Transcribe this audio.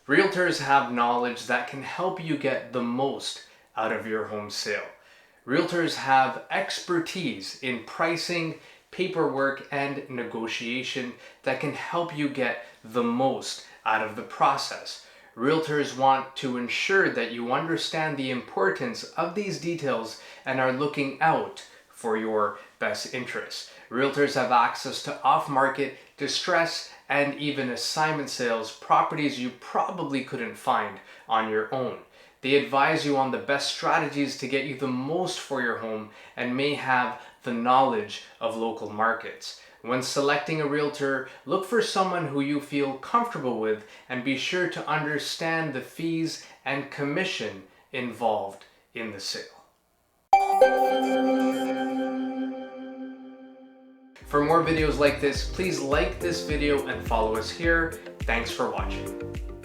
Realtors have knowledge that can help you get the most out of your home sale. Realtors have expertise in pricing, paperwork, and negotiation that can help you get the most out of the process. Realtors want to ensure that you understand the importance of these details and are looking out for your best interests. Realtors have access to off-market, distress, and even assignment sales, properties you probably couldn't find on your own. They advise you on the best strategies to get you the most for your home and may have the knowledge of local markets. When selecting a realtor, look for someone who you feel comfortable with and be sure to understand the fees and commission involved in the sale. For more videos like this, please like this video and follow us here. Thanks for watching.